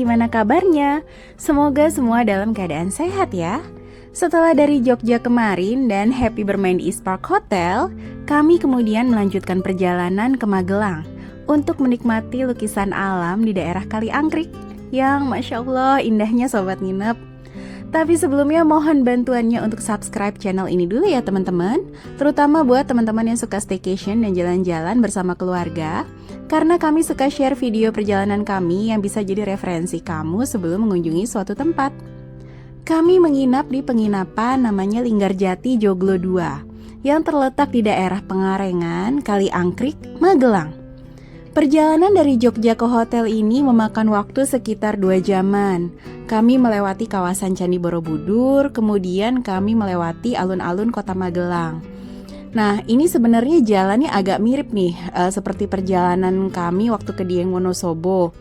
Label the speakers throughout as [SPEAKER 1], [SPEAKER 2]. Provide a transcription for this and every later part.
[SPEAKER 1] gimana kabarnya? Semoga semua dalam keadaan sehat ya. Setelah dari Jogja kemarin dan happy bermain di East Park Hotel, kami kemudian melanjutkan perjalanan ke Magelang untuk menikmati lukisan alam di daerah Kali Angkrik yang Masya Allah indahnya sobat nginep. Tapi sebelumnya mohon bantuannya untuk subscribe channel ini dulu ya teman-teman, terutama buat teman-teman yang suka staycation dan jalan-jalan bersama keluarga, karena kami suka share video perjalanan kami yang bisa jadi referensi kamu sebelum mengunjungi suatu tempat. Kami menginap di penginapan namanya Linggarjati Joglo 2 yang terletak di daerah Pengarengan, Kali Angkrik, Magelang. Perjalanan dari Jogja ke hotel ini memakan waktu sekitar 2 jaman. Kami melewati kawasan Candi Borobudur, kemudian kami melewati alun-alun kota Magelang. Nah, ini sebenarnya jalannya agak mirip nih, seperti perjalanan kami waktu ke Dieng Wonosobo.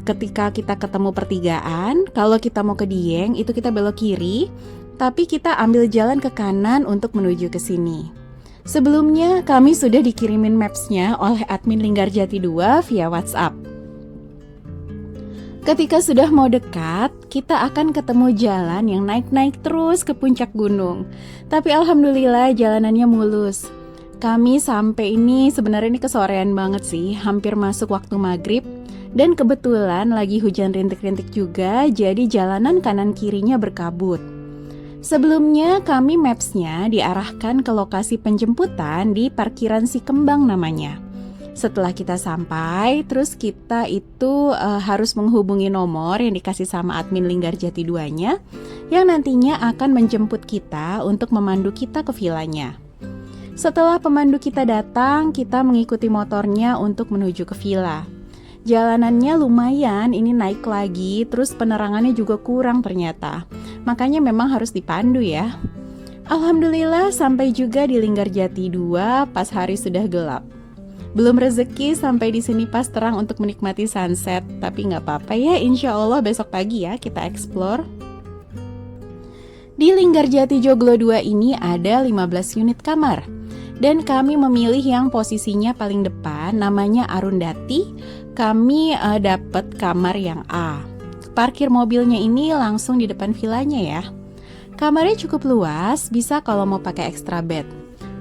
[SPEAKER 1] Ketika kita ketemu pertigaan, kalau kita mau ke Dieng, itu kita belok kiri, tapi kita ambil jalan ke kanan untuk menuju ke sini. Sebelumnya, kami sudah dikirimin maps-nya oleh admin Linggarjati 2 via WhatsApp. Ketika sudah mau dekat, kita akan ketemu jalan yang naik-naik terus ke puncak gunung. Tapi alhamdulillah jalanannya mulus. Kami sampai ini sebenarnya ini kesorean banget sih, hampir masuk waktu maghrib. Dan kebetulan lagi hujan rintik-rintik juga, jadi jalanan kanan kirinya berkabut. Sebelumnya kami maps-nya diarahkan ke lokasi penjemputan di parkiran Si Kembang namanya. Setelah kita sampai, terus kita itu harus menghubungi nomor yang dikasih sama admin Linggarjati 2-nya yang nantinya akan menjemput kita untuk memandu kita ke vilanya. Setelah pemandu kita datang, kita mengikuti motornya untuk menuju ke villa. Jalanannya lumayan, ini naik lagi, terus penerangannya juga kurang ternyata. Makanya memang harus dipandu ya. Alhamdulillah sampai juga di Linggarjati 2 pas hari sudah gelap. Belum rezeki sampai di sini pas terang untuk menikmati sunset, tapi nggak apa-apa ya, insya Allah besok pagi ya kita explore. Di Linggarjati Joglo 2 ini ada 15 unit kamar. Dan kami memilih yang posisinya paling depan, namanya Arundhati. Kami dapat kamar yang A. Parkir mobilnya ini langsung di depan villanya ya. Kamarnya cukup luas, bisa kalau mau pakai extra bed.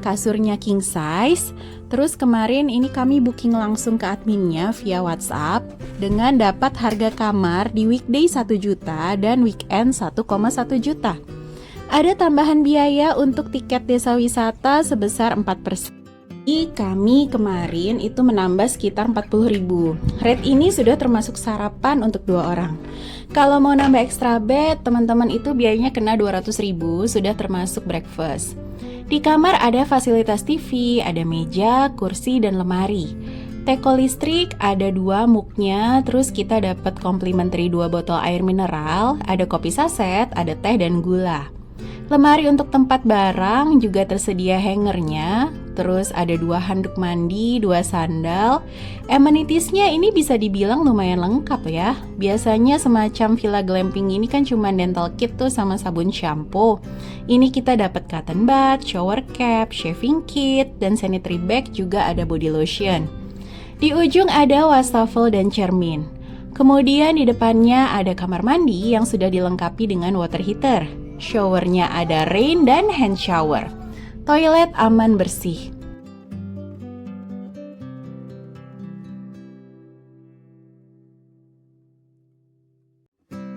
[SPEAKER 1] Kasurnya king size. Terus kemarin ini kami booking langsung ke adminnya via WhatsApp dengan dapat harga kamar di weekday 1 juta dan weekend 1,1 juta. Ada tambahan biaya untuk tiket desa wisata sebesar 4%. Kami kemarin itu menambah sekitar 40.000. Rate ini sudah termasuk sarapan untuk 2 orang. Kalau mau nambah extra bed, teman-teman itu biayanya kena 200.000, sudah termasuk breakfast. Di kamar ada fasilitas TV, ada meja, kursi, dan lemari. Teko listrik ada 2 muknya, terus kita dapat complimentary 2 botol air mineral, ada kopi saset, ada teh dan gula. Lemari untuk tempat barang juga tersedia hangernya. Terus ada 2 handuk mandi, 2 sandal. Amenitiesnya ini bisa dibilang lumayan lengkap ya. Biasanya semacam villa glamping ini kan cuma dental kit tuh sama sabun shampoo. Ini kita dapat cotton bud, shower cap, shaving kit, dan sanitary bag, juga ada body lotion. Di ujung ada wastafel dan cermin. Kemudian di depannya ada kamar mandi yang sudah dilengkapi dengan water heater. Showernya ada rain dan hand shower. Toilet aman bersih.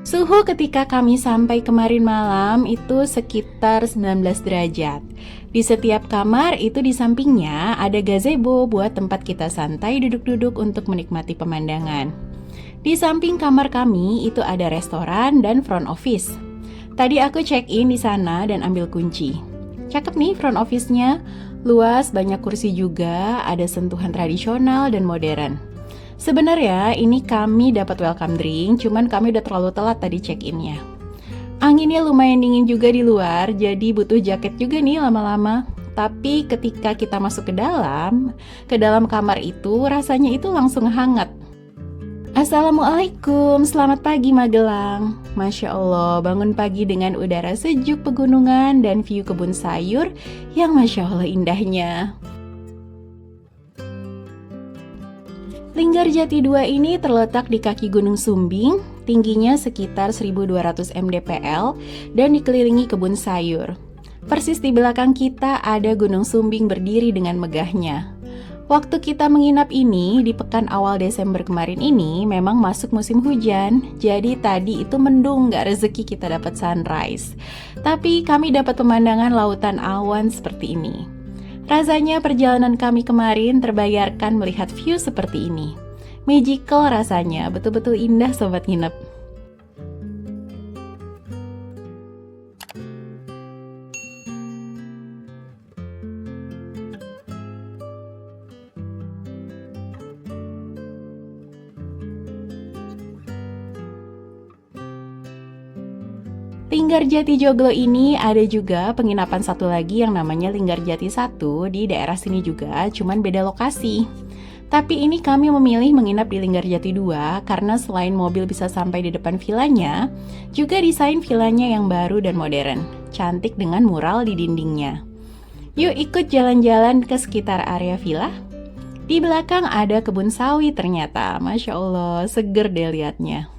[SPEAKER 1] Suhu ketika kami sampai kemarin malam itu sekitar 19 derajat. Di setiap kamar itu di sampingnya ada gazebo buat tempat kita santai duduk-duduk untuk menikmati pemandangan. Di samping kamar kami itu ada restoran dan front office. Tadi aku check-in di sana dan ambil kunci. Cakep nih front office-nya, luas, banyak kursi juga, ada sentuhan tradisional dan modern. Sebenarnya ini kami dapat welcome drink, cuman kami udah terlalu telat tadi check-in-nya. Anginnya lumayan dingin juga di luar, jadi butuh jaket juga nih lama-lama. Tapi ketika kita masuk ke dalam kamar itu rasanya itu langsung hangat. Assalamualaikum, selamat pagi Magelang. Masya Allah, bangun pagi dengan udara sejuk pegunungan dan view kebun sayur yang Masya Allah indahnya. Linggarjati 2 ini terletak di kaki Gunung Sumbing, tingginya sekitar 1200 mdpl dan dikelilingi kebun sayur. Persis di belakang kita ada Gunung Sumbing berdiri dengan megahnya. Waktu kita menginap ini di pekan awal Desember kemarin ini memang masuk musim hujan. Jadi tadi itu mendung, gak rezeki kita dapat sunrise. Tapi kami dapat pemandangan lautan awan seperti ini. Rasanya perjalanan kami kemarin terbayarkan melihat view seperti ini. Magical rasanya, betul-betul indah sobat nginep. Linggarjati Joglo ini ada juga penginapan satu lagi yang namanya Linggarjati 1 di daerah sini juga, cuman beda lokasi. Tapi ini kami memilih menginap di Linggarjati 2 karena selain mobil bisa sampai di depan vilanya, juga desain vilanya yang baru dan modern, cantik dengan mural di dindingnya. Yuk ikut jalan-jalan ke sekitar area villa. Di belakang ada kebun sawit ternyata, Masya Allah, seger deh liatnya.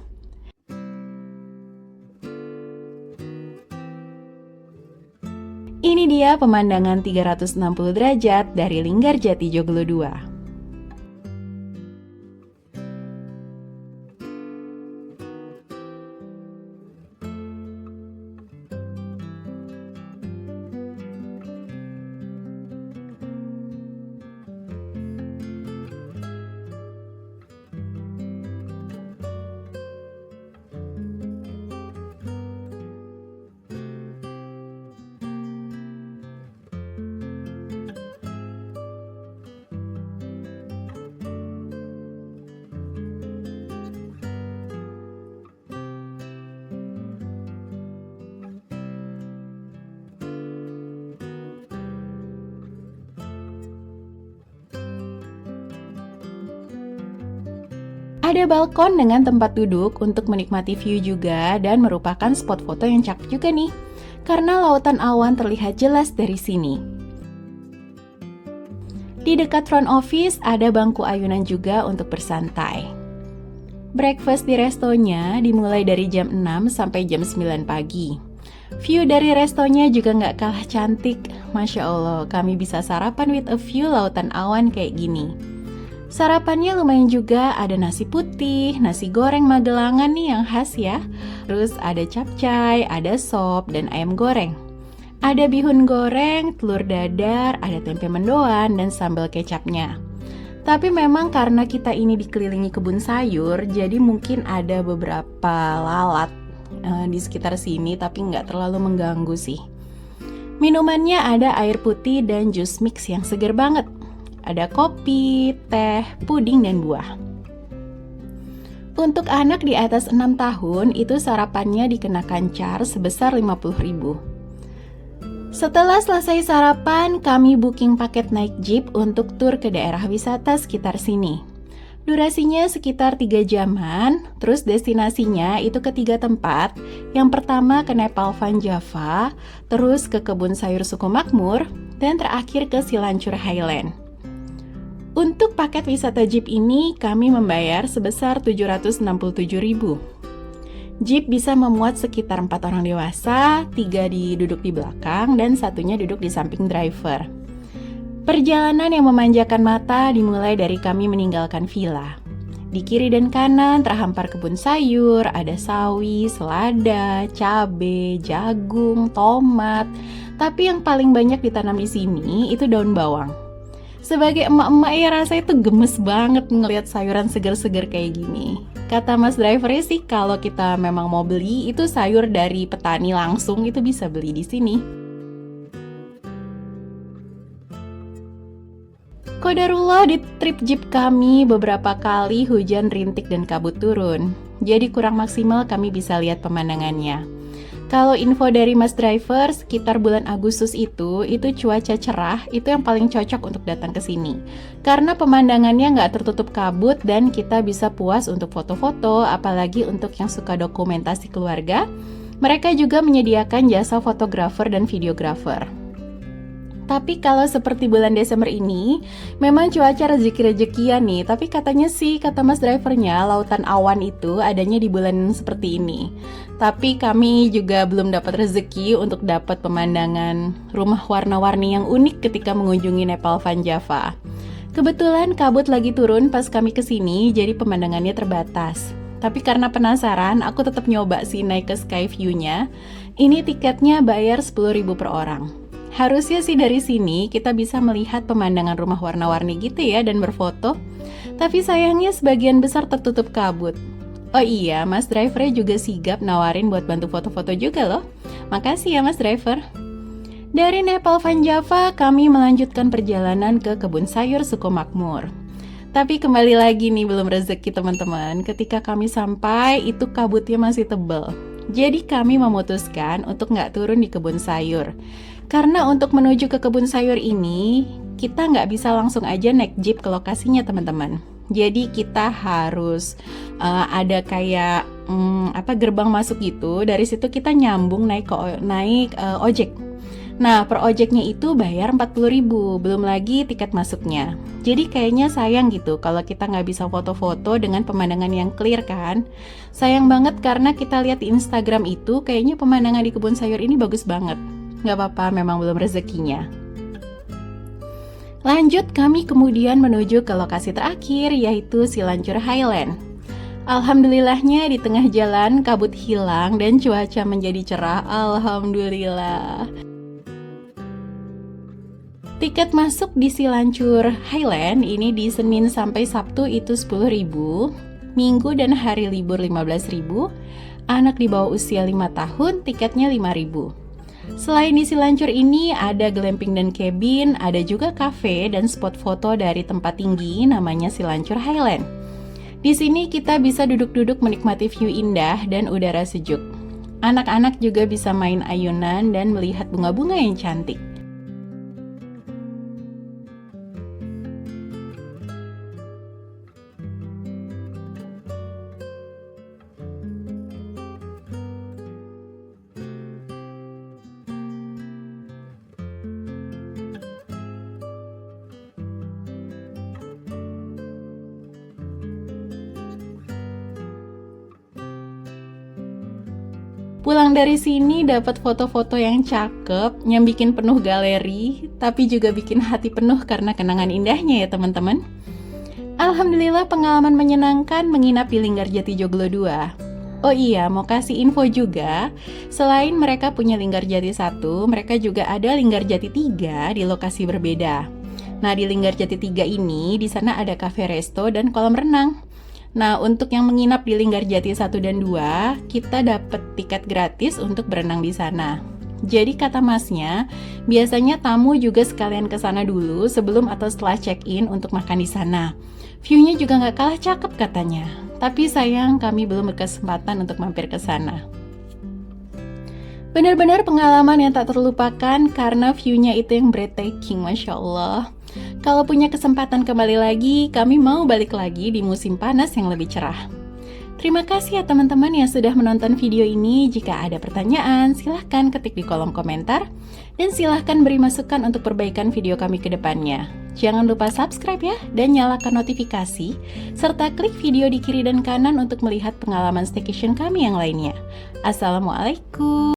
[SPEAKER 1] Ini dia pemandangan 360 derajat dari Linggarjati Joglo 2. Ada balkon dengan tempat duduk untuk menikmati view juga dan merupakan spot foto yang cakep juga nih, karena lautan awan terlihat jelas dari sini. Di dekat front office ada bangku ayunan juga untuk bersantai. Breakfast di restonya dimulai dari jam 6 sampai jam 9 pagi. View dari restonya juga nggak kalah cantik. Masya Allah, kami bisa sarapan with a view lautan awan kayak gini. Sarapannya lumayan juga, ada nasi putih, nasi goreng Magelangan nih yang khas ya. Terus ada capcay, ada sop, dan ayam goreng. Ada bihun goreng, telur dadar, ada tempe mendoan, dan sambal kecapnya. Tapi memang karena kita ini dikelilingi kebun sayur, jadi mungkin ada beberapa lalat di sekitar sini, tapi nggak terlalu mengganggu sih. Minumannya ada air putih dan jus mix yang seger banget. Ada kopi, teh, puding, dan buah. Untuk anak di atas 6 tahun, itu sarapannya dikenakan charge sebesar 50.000. Setelah selesai sarapan, kami booking paket naik jeep untuk tur ke daerah wisata sekitar sini. Durasinya sekitar 3 jaman, terus destinasinya itu ke 3 tempat. Yang pertama ke Nepal Van Java, terus ke Kebun Sayur Suku Makmur, dan terakhir ke Silancur Highland. Untuk paket wisata Jeep ini kami membayar sebesar 767.000. Jeep bisa memuat sekitar 4 orang dewasa, 3 duduk di belakang dan satunya duduk di samping driver. Perjalanan yang memanjakan mata dimulai dari kami meninggalkan villa. Di kiri dan kanan terhampar kebun sayur, ada sawi, selada, cabe, jagung, tomat. Tapi yang paling banyak ditanam di sini itu daun bawang. Sebagai emak-emak ya rasanya tuh gemes banget ngelihat sayuran segar-segar kayak gini. Kata mas drivernya sih kalau kita memang mau beli itu sayur dari petani langsung itu bisa beli di sini. Qadarullah di trip jeep kami beberapa kali hujan rintik dan kabut turun. Jadi kurang maksimal kami bisa lihat pemandangannya. Kalau info dari mas driver, sekitar bulan Agustus itu cuaca cerah, itu yang paling cocok untuk datang ke sini. Karena pemandangannya nggak tertutup kabut dan kita bisa puas untuk foto-foto, apalagi untuk yang suka dokumentasi keluarga. Mereka juga menyediakan jasa fotografer dan videografer. Tapi kalau seperti bulan Desember ini, memang cuaca rezeki-rezekian nih. Tapi katanya sih, kata mas drivernya, lautan awan itu adanya di bulan seperti ini. Tapi kami juga belum dapat rezeki untuk dapat pemandangan rumah warna-warni yang unik ketika mengunjungi Nepal Van Java. Kebetulan kabut lagi turun pas kami kesini, jadi pemandangannya terbatas. Tapi karena penasaran, aku tetap nyoba sih naik ke Sky View-nya. Ini tiketnya bayar 10.000 per orang. Harusnya sih dari sini kita bisa melihat pemandangan rumah warna-warni gitu ya dan berfoto. Tapi sayangnya sebagian besar tertutup kabut. Oh iya, mas drivernya juga sigap nawarin buat bantu foto-foto juga loh. Makasih ya mas driver. Dari Nepal Van Java, kami melanjutkan perjalanan ke kebun sayur Sukomakmur. Tapi kembali lagi nih, belum rezeki teman-teman. Ketika kami sampai, itu kabutnya masih tebal. Jadi kami memutuskan untuk nggak turun di kebun sayur. Karena untuk menuju ke kebun sayur ini, kita nggak bisa langsung aja naik jeep ke lokasinya teman-teman. Jadi kita harus ada kayak gerbang masuk gitu. Dari situ kita nyambung naik ojek. Nah, per ojeknya itu bayar 40.000, belum lagi tiket masuknya. Jadi kayaknya sayang gitu kalau kita nggak bisa foto-foto dengan pemandangan yang clear kan. Sayang banget karena kita lihat di Instagram itu kayaknya pemandangan di kebun sayur ini bagus banget. Nggak apa-apa, memang belum rezekinya. Lanjut, kami kemudian menuju ke lokasi terakhir, yaitu Silancur Highland. Alhamdulillahnya di tengah jalan kabut hilang dan cuaca menjadi cerah. Alhamdulillah. Tiket masuk di Silancur Highland ini di Senin sampai Sabtu itu 10.000, Minggu dan hari libur 15.000, anak di bawah usia 5 tahun tiketnya 5.000. Selain di Silancur ini ada glamping dan cabin, ada juga kafe dan spot foto dari tempat tinggi namanya Silancur Highland. Di sini kita bisa duduk-duduk menikmati view indah dan udara sejuk. Anak-anak juga bisa main ayunan dan melihat bunga-bunga yang cantik. Pulang dari sini dapat foto-foto yang cakep, yang bikin penuh galeri, tapi juga bikin hati penuh karena kenangan indahnya ya teman-teman. Alhamdulillah pengalaman menyenangkan menginap di Linggarjati Joglo 2. Oh iya, mau kasih info juga, selain mereka punya Linggarjati 1, mereka juga ada Linggarjati 3 di lokasi berbeda. Nah, di Linggarjati 3 ini, di sana ada cafe resto dan kolam renang. Nah, untuk yang menginap di Linggarjati 1 dan 2, kita dapat tiket gratis untuk berenang di sana. Jadi kata masnya, biasanya tamu juga sekalian ke sana dulu sebelum atau setelah check-in untuk makan di sana. View-nya juga nggak kalah cakep katanya. Tapi sayang kami belum berkesempatan untuk mampir ke sana. Benar-benar pengalaman yang tak terlupakan karena view-nya itu yang breathtaking, Masya Allah. Kalau punya kesempatan kembali lagi, kami mau balik lagi di musim panas yang lebih cerah. Terima kasih ya teman-teman yang sudah menonton video ini. Jika ada pertanyaan, silahkan ketik di kolom komentar. Dan silahkan beri masukan untuk perbaikan video kami ke depannya. Jangan lupa subscribe ya, dan nyalakan notifikasi. Serta klik video di kiri dan kanan untuk melihat pengalaman staycation kami yang lainnya. Assalamualaikum.